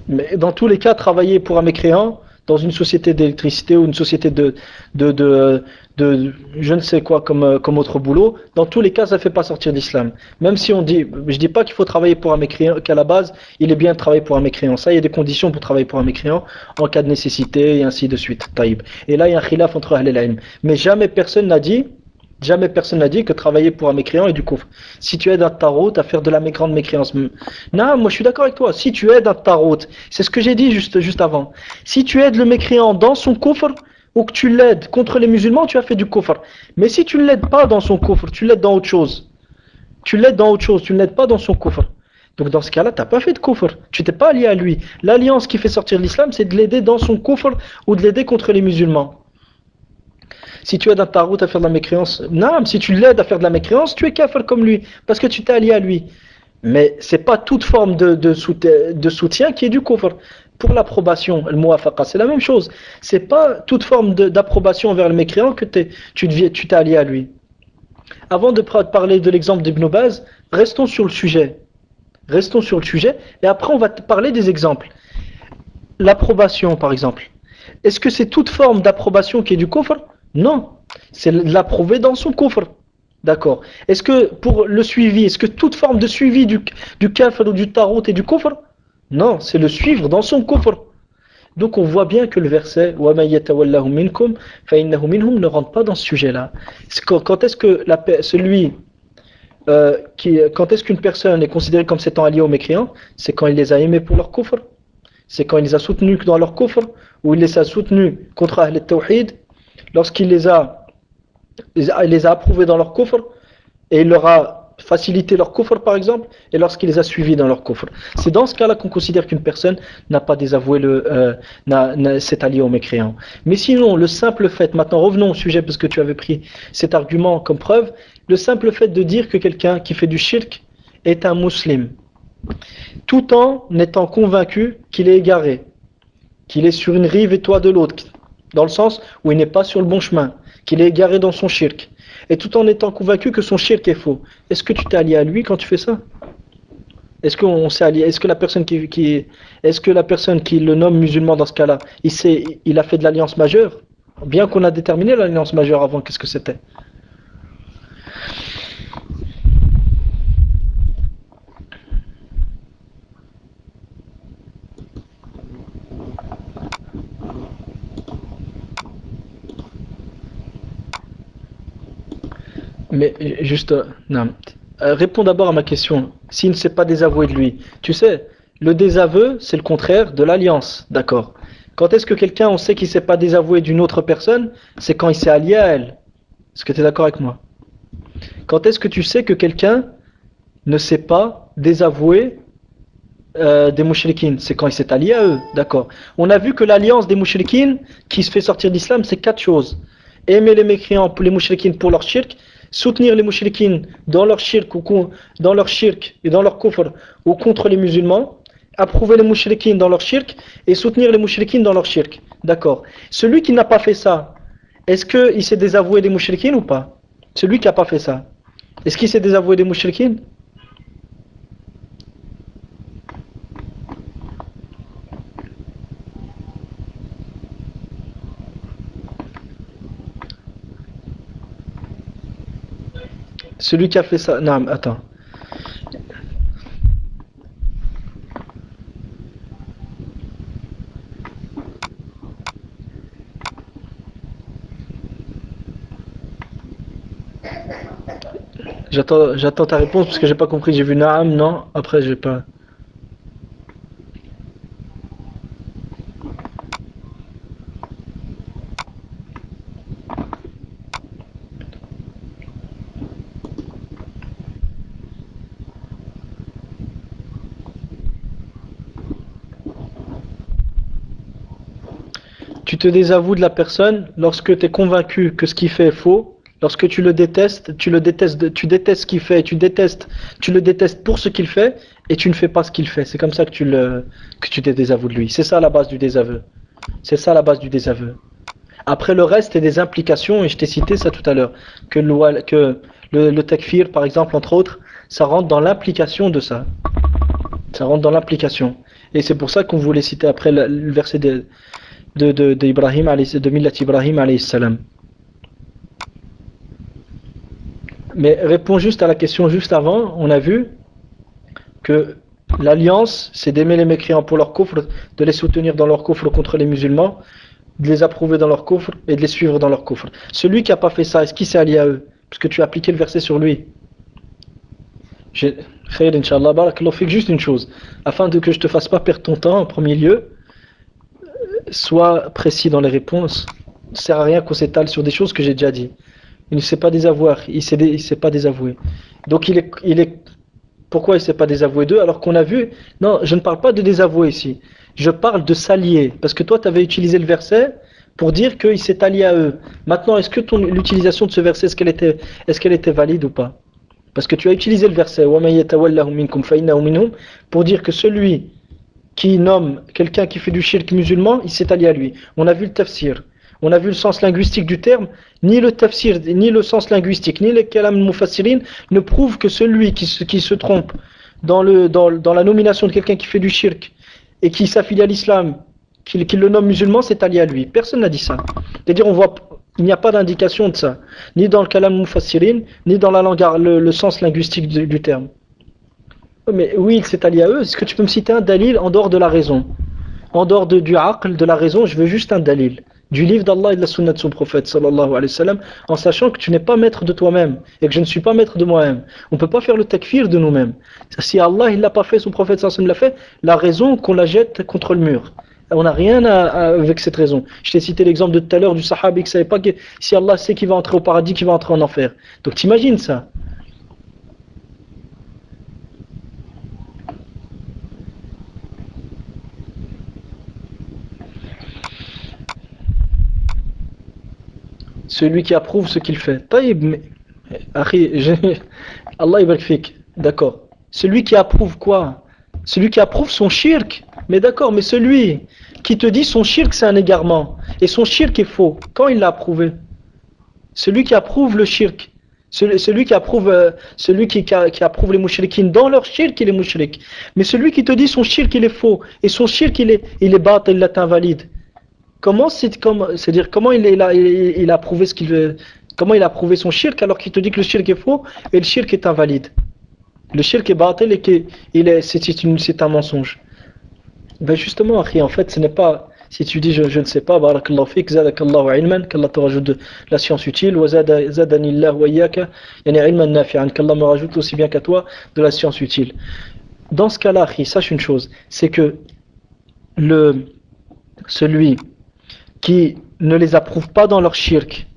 Mais dans tous les cas, travailler pour un mécréant, dans une société d'électricité ou une société de, de, je ne sais quoi comme autre boulot, dans tous les cas, ça ne fait pas sortir d'islam. Même si on dit, je dis pas qu'il faut travailler pour un mécréant, qu'à la base, il est bien de travailler pour un mécréant. Ça, il y a des conditions pour travailler pour un mécréant, en cas de nécessité, et ainsi de suite. Taïb. Et là, il y a un khilaf entre Ahl al-Ilm. Mais jamais personne n'a dit que travailler pour un mécréant est du kufr. Si tu aides un tarot à faire de la grande mécréance. Non, moi je suis d'accord avec toi. Si tu aides un tarot, c'est ce que j'ai dit juste avant. Si tu aides le mécréant dans son kufr, ou que tu l'aides contre les musulmans, tu as fait du kufr. Mais si tu ne l'aides pas dans son kufr, tu l'aides dans autre chose. Tu l'aides dans autre chose, tu ne l'aides pas dans son kufr. Donc dans ce cas-là, tu n'as pas fait de kufr. Tu t'es pas allié à lui. L'alliance qui fait sortir l'islam, c'est de l'aider dans son kufr ou de l'aider contre les musulmans. Si tu aides un tarout à faire de la mécréance, non, si tu l'aides à faire de la mécréance, tu es kafir comme lui, parce que tu t'es allié à lui. Mais c'est pas toute forme de soutien qui est du kufr. Pour l'approbation, le muwafaqa, c'est la même chose. C'est pas toute forme d'approbation envers le mécréant que tu t'es allié à lui. Avant de parler de l'exemple d'Ibn Baz, restons sur le sujet. Restons sur le sujet, et après on va parler des exemples. L'approbation, par exemple. Est-ce que c'est toute forme d'approbation qui est du kufr? Non, c'est l'approuver dans son kufr. D'accord. Est-ce que pour le suivi, est-ce que toute forme de suivi du kafir ou du tarot est du kufr? Non, c'est le suivre dans son kufr. Donc on voit bien que le verset وَمَن يَتَوَلَّهُ مِنكُمْ فَإِنَّهُ مِنْهُمْ ne rentre pas dans ce sujet-là. Quand est-ce que quand est-ce qu'une personne est considérée comme s'étant alliée aux mécréants? C'est quand il les a aimés pour leur kufr. C'est quand il les a soutenus dans leur kufr, ou il les a soutenus contre Ahl al-Tawhid, lorsqu'il les a approuvés dans leur kufr, et il leur a facilité leur kufr par exemple, et lorsqu'il les a suivis dans leur kufr. C'est dans ce cas-là qu'on considère qu'une personne n'a pas désavoué s'est alliée aux mécréants. Mais sinon, le simple fait, maintenant revenons au sujet parce que tu avais pris cet argument comme preuve, le simple fait de dire que quelqu'un qui fait du shirk est un musulman, tout en étant convaincu qu'il est égaré, qu'il est sur une rive et toi de l'autre, dans le sens où il n'est pas sur le bon chemin, qu'il est égaré dans son shirk, et tout en étant convaincu que son shirk est faux. Est-ce que tu t'es allié à lui quand tu fais ça? Est-ce qu'on s'est allié? Est-ce que la personne qui le nomme musulman dans ce cas-là, il a fait de l'alliance majeure? Bien qu'on a déterminé l'alliance majeure avant, qu'est-ce que c'était? Mais juste, non. Réponds d'abord à ma question. S'il ne s'est pas désavoué de lui, tu sais, le désaveu, c'est le contraire de l'alliance, d'accord? Quand est-ce que quelqu'un, on sait qu'il ne s'est pas désavoué d'une autre personne? C'est quand il s'est allié à elle. Est-ce que tu es d'accord avec moi? Quand est-ce que tu sais que quelqu'un ne s'est pas désavoué des mouchriquines? C'est quand il s'est allié à eux, d'accord? On a vu que l'alliance des mouchriquines qui se fait sortir d'islam, c'est 4 choses. Aimer les mécréants, les mouchriquines pour leur shirk, soutenir les mouchriquines dans leur shirk et dans leur kufr ou contre les musulmans, approuver les mouchriquines dans leur shirk et soutenir les mouchriquines dans leur shirk. D'accord. Celui qui n'a pas fait ça, est-ce qu'il s'est désavoué des mouchriquines ou pas? Celui qui n'a pas fait ça, est-ce qu'il s'est désavoué des mouchriquines? Celui qui a fait ça, non, attends. J'attends ta réponse parce que j'ai pas compris. J'ai vu Naam, non. Après, j'ai pas. Tu te désavoues de la personne lorsque tu es convaincu que ce qu'il fait est faux. Lorsque tu le détestes, tu détestes ce qu'il fait, tu le détestes pour ce qu'il fait et tu ne fais pas ce qu'il fait. C'est comme ça que tu te désavoues de lui. C'est ça la base du désaveu. C'est ça la base du désaveu. Après le reste, c'est des implications, et je t'ai cité ça tout à l'heure, que le takfir, par exemple, entre autres, ça rentre dans l'implication de ça. Ça rentre dans l'implication. Et c'est pour ça qu'on voulait citer après le verset de Millat Ibrahim alayhi salam. Mais réponds juste à la question juste avant, on a vu que l'alliance, c'est d'aimer les mécréants pour leur coffre, de les soutenir dans leur coffre contre les musulmans, de les approuver dans leur coffre et de les suivre dans leur coffre. Celui qui n'a pas fait ça, est-ce qu'il s'est allié à eux? Parce que tu as appliqué le verset sur lui. Khair, Inch'Allah, barakallahu fik, juste une chose, afin que je te fasse pas perdre ton temps en premier lieu, sois précis dans les réponses. Ça ne sert à rien qu'on s'étale sur des choses que j'ai déjà dit. Il ne sait pas désavouer, il ne sait pas désavouer. Donc pourquoi il ne s'est pas désavoué d'eux alors qu'on a vu? Non, je ne parle pas de désavouer ici. Je parle de s'allier. Parce que toi, tu avais utilisé le verset pour dire qu'il s'est allié à eux. Maintenant, est-ce que l'utilisation de ce verset, est-ce qu'elle était valide ou pas? Parce que tu as utilisé le verset pour dire que celui qui nomme quelqu'un qui fait du shirk musulman, il s'est allié à lui. On a vu le tafsir. On a vu le sens linguistique du terme. Ni le tafsir, ni le sens linguistique, ni les kalam mufassirin ne prouvent que celui qui se trompe dans la nomination de quelqu'un qui fait du shirk et qui s'affilie à l'islam, qui le nomme musulman, c'est allié à lui. Personne n'a dit ça. C'est-à-dire, il n'y a pas d'indication de ça, ni dans le kalam mufassirin, ni dans le sens linguistique du terme. Mais oui, il s'est allié à eux. Est-ce que tu peux me citer un dalil en dehors de la raison? En dehors du aql, de la raison, je veux juste un dalil. Du livre d'Allah et de la sunna de son prophète, sallallahu alayhi wa sallam, en sachant que tu n'es pas maître de toi-même et que je ne suis pas maître de moi-même. On ne peut pas faire le takfir de nous-mêmes. Si Allah il l'a pas fait, son prophète sallallahu alayhi wa sallam l'a fait, la raison qu'on la jette contre le mur. On n'a rien avec cette raison. Je t'ai cité l'exemple de tout à l'heure du sahabi qui ne savait pas que si Allah sait qu'il va entrer au paradis, qu'il va entrer en enfer. Donc t'imagines ça? Celui qui approuve ce qu'il fait. Taïb, mais, Allah ibrak fik. D'accord. Celui qui approuve quoi? Celui qui approuve son shirk. Mais d'accord, mais celui qui te dit son shirk c'est un égarement et son shirk est faux, quand il l'a approuvé? Celui qui approuve le shirk, celui qui approuve, qui approuve les mouchriquines dans leur shirk, il est mouchrik. Mais celui qui te dit son shirk il est faux et son shirk il est batil, il est invalide. C'est-à-dire comment il a approuvé ce qu'il veut, comment il a approuvé son shirk alors qu'il te dit que le shirk est faux et le shirk est invalide. Le shirk est batil et c'est un mensonge. Ben justement, akhi, en fait, ce n'est pas. Si tu dis je ne sais pas, barakallahu fik, zadakallahu ilman, qu'Allah te rajoute de la science utile, wa zadanillahu wa iyyaka, yani ilman nafi'an, qu'Allah me rajoute aussi bien qu'à toi de la science utile. Dans ce cas-là, akhi, sache une chose, c'est que celui qui ne les approuve pas dans leur shirk,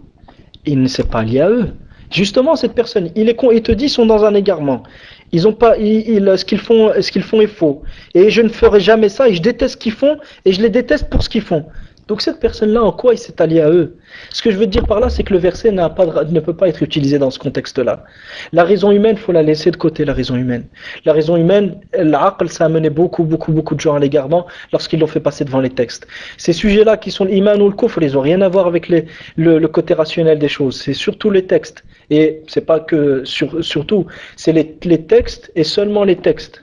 il ne s'est pas lié à eux. Justement, cette personne, il te dit, ils sont dans un égarement. Ils ont pas, ce qu'ils font est faux. Et je ne ferai jamais ça. Et je déteste ce qu'ils font. Et je les déteste pour ce qu'ils font. Donc cette personne-là, en quoi il s'est allié à eux? Ce que je veux dire par là, c'est que le verset ne peut pas être utilisé dans ce contexte-là. La raison humaine, il faut la laisser de côté, la raison humaine. La raison humaine, l'aql, ça a mené beaucoup de gens à l'égarement lorsqu'ils l'ont fait passer devant les textes. Ces sujets-là qui sont l'iman ou le kufr, ils n'ont rien à voir avec le côté rationnel des choses. C'est surtout les textes. Et c'est pas que, surtout, c'est les textes et seulement les textes.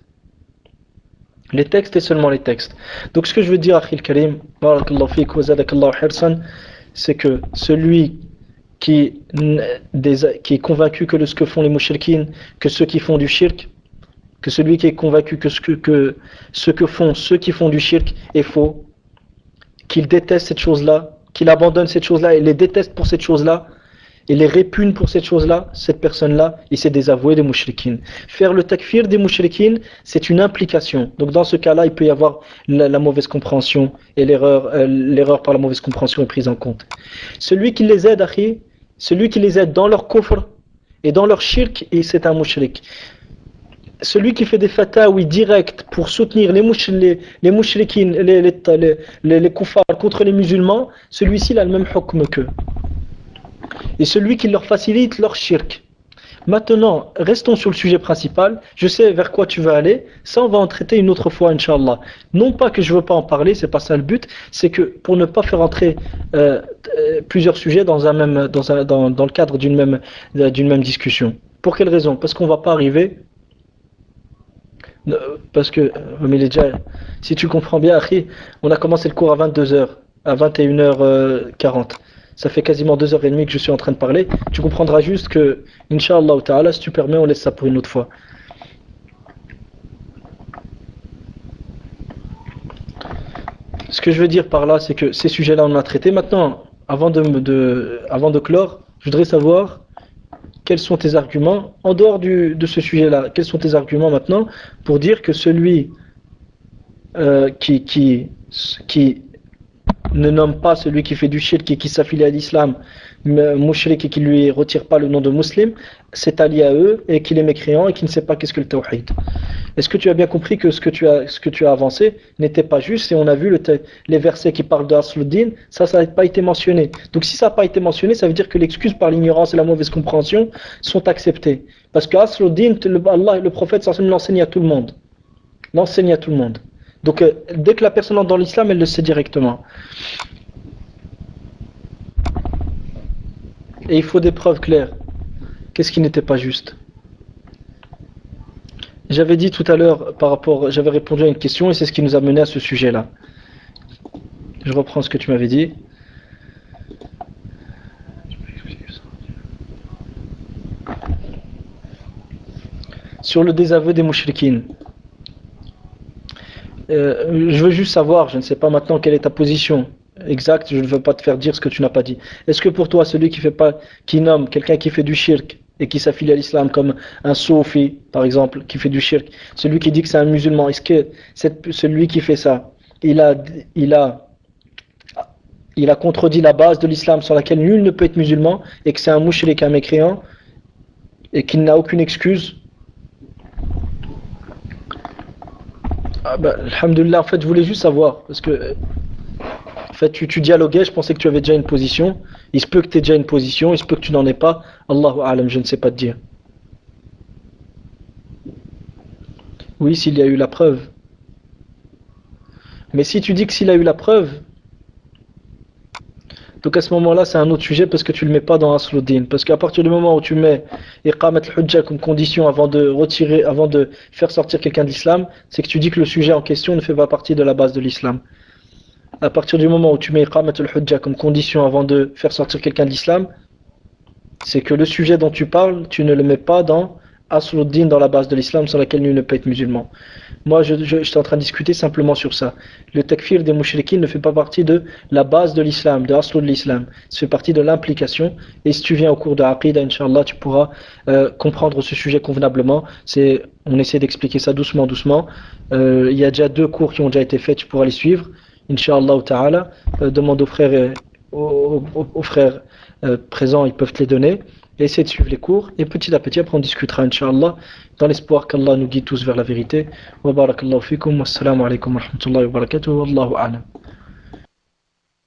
Les textes et seulement les textes. Donc ce que je veux dire, Akhil Karim, barakallahu fik wa zadakallahu hirsan, c'est que celui qui est convaincu que ce que font les mouchriquines, que ceux qui font du shirk, que celui qui est convaincu que ce que font ceux qui font du shirk est faux, qu'il déteste cette chose-là, qu'il abandonne cette chose-là et les déteste pour cette chose-là, et les répugne pour cette chose-là, cette personne-là, il s'est désavoué des mouchriquines. Faire le takfir des mouchriquines, c'est une implication. Donc dans ce cas-là, il peut y avoir la mauvaise compréhension et l'erreur par la mauvaise compréhension est prise en compte. Celui qui les aide, akhi, celui qui les aide dans leur kufr et dans leur shirk, c'est un mouchrik. Celui qui fait des fatawi directs pour soutenir les mouchriquines, les kuffars contre les musulmans, celui-ci il a le même hukm qu'eux. Et celui qui leur facilite leur shirk. Maintenant, restons sur le sujet principal. Je sais vers quoi tu veux aller. Ça, on va en traiter une autre fois, Inch'Allah. Non pas que je veux pas en parler, c'est pas ça le but. C'est que pour ne pas faire entrer plusieurs sujets dans dans le cadre d'une même discussion. Pour quelle raison? Parce qu'on va pas arriver. Parce que, mais il est déjà, si tu comprends bien, Akhi, on a commencé le cours à 22h, à 21h40. Ça fait quasiment 2h30 que je suis en train de parler. Tu comprendras juste que, Inch'Allah ta'ala, si tu permets, on laisse ça pour une autre fois. Ce que je veux dire par là, c'est que ces sujets-là, on a traité. Maintenant, avant de clore, je voudrais savoir quels sont tes arguments, en dehors de ce sujet-là, quels sont tes arguments maintenant pour dire que celui qui ne nomme pas celui qui fait du shirk et qui s'affilie à l'islam, mouchrik, et qui lui retire pas le nom de musulman, c'est allié à eux et qu'il est mécréant et qui ne sait pas qu'est-ce que le tawhid. Est-ce que tu as bien compris que ce que tu as avancé n'était pas juste, et on a vu les versets qui parlent de Asluddin, ça n'a pas été mentionné. Donc si ça n'a pas été mentionné, ça veut dire que l'excuse par l'ignorance et la mauvaise compréhension sont acceptées. Parce que Asluddin, Allah, le prophète l'enseigne à tout le monde. L'enseigne à tout le monde. Donc dès que la personne entre dans l'islam, elle le sait directement. Et il faut des preuves claires. Qu'est-ce qui n'était pas juste? J'avais dit tout à l'heure, j'avais répondu à une question et c'est ce qui nous a mené à ce sujet-là. Je reprends ce que tu m'avais dit. Sur le désaveu des mouchrikines. Je veux juste savoir, je ne sais pas maintenant quelle est ta position exacte, je ne veux pas te faire dire ce que tu n'as pas dit. Est-ce que pour toi, celui qui nomme quelqu'un qui fait du shirk et qui s'affilie à l'islam comme un soufi, par exemple, qui fait du shirk, celui qui dit que c'est un musulman, est-ce que celui qui fait ça, il a contredit la base de l'islam sur laquelle nul ne peut être musulman et que c'est un mouchrik, un mécréant et qu'il n'a aucune excuse? Ah bah, alhamdoulilah, en fait, je voulais juste savoir, parce que en fait, tu dialoguais, je pensais que tu avais déjà une position. Il se peut que tu aies déjà une position, il se peut que tu n'en aies pas. Allahu a'lam, je ne sais pas te dire. Oui, s'il y a eu la preuve. Mais si tu dis que s'il a eu la preuve, donc à ce moment-là, c'est un autre sujet parce que tu ne le mets pas dans Asluddin. Parce qu'à partir du moment où tu mets Iqamat al-Hujja comme condition avant de faire sortir quelqu'un d'islam, c'est que tu dis que le sujet en question ne fait pas partie de la base de l'islam. À partir du moment où tu mets Iqamat al-Hujja comme condition avant de faire sortir quelqu'un de l'islam, c'est que le sujet dont tu parles, tu ne le mets pas dans Asluddin, dans la base de l'islam sur laquelle nul ne peut être musulman. Moi, je suis en train de discuter simplement sur ça. Le takfir des mouchriquines ne fait pas partie de la base de l'islam, de Aslu de l'islam. Ça fait partie de l'implication. Et si tu viens au cours de Aqida, Inch'Allah, tu pourras comprendre ce sujet convenablement. On essaie d'expliquer ça doucement, doucement. Il y a déjà 2 cours qui ont déjà été faits, tu pourras les suivre. Inch'Allah ta'ala. Demande aux frères, aux frères présents, ils peuvent te les donner. Et essayer de suivre les cours, et petit à petit après on discutera Inch'Allah, dans l'espoir qu'Allah nous guide tous vers la vérité. Wa barakallahu fikum, wassalamu alaikum wa rahmatullahi wa barakatuh, wallahu a'lam.